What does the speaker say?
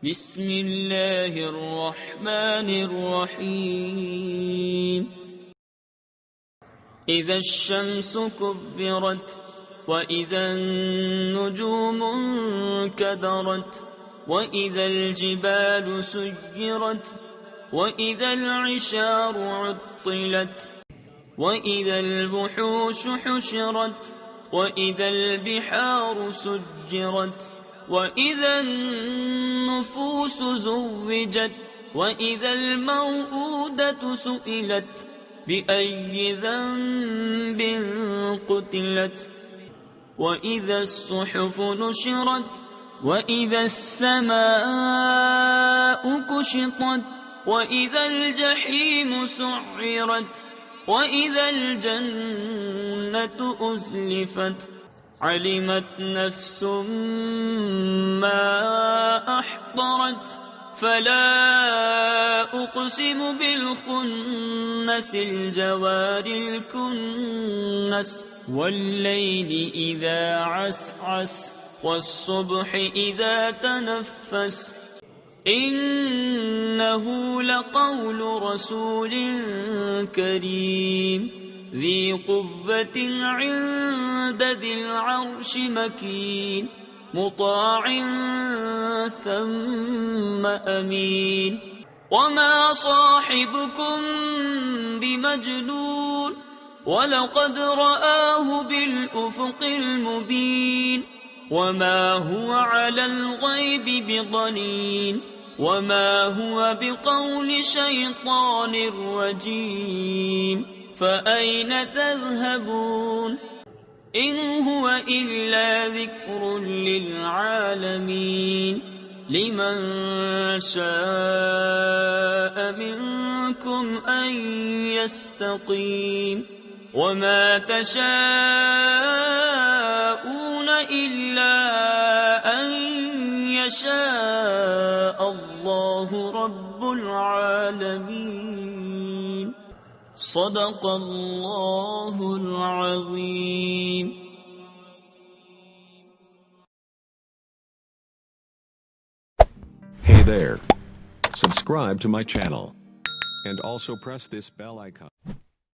بسم الله الرحمن الرحيم إذا الشمس كبرت وإذا النجوم انكدرت وإذا الجبال سيرت وإذا العشار عطلت وإذا الوحوش حشرت وإذا البحار سجرت وإذا النفوس زوجت وإذا الموءودة سئلت بأي ذنب قتلت وإذا الصحف نشرت وإذا السماء كشطت وإذا الجحيم سعرت وإذا الجنة أزلفت علمت نفس ما أحضرت فلا أقسم بالخنس الجوار الكنس والليل إذا عسعس والصبح إذا تنفس إنه لقول رسول كريم ذي قوة عند ذي العرش مكين مطاع ثم أمين وما صاحبكم بمجنون ولقد رآه بالأفق المبين وما هو على الغيب بضنين وما هو بقول شيطان رجيم فأين تذهبون إن هو إلا ذكر للعالمين لمن شاء منكم أن يستقيم وما تشاءون إلا أن يشاء الله رب العالمين صدق الله العظيم. Hey there. Subscribe to my channel. And also press this bell icon.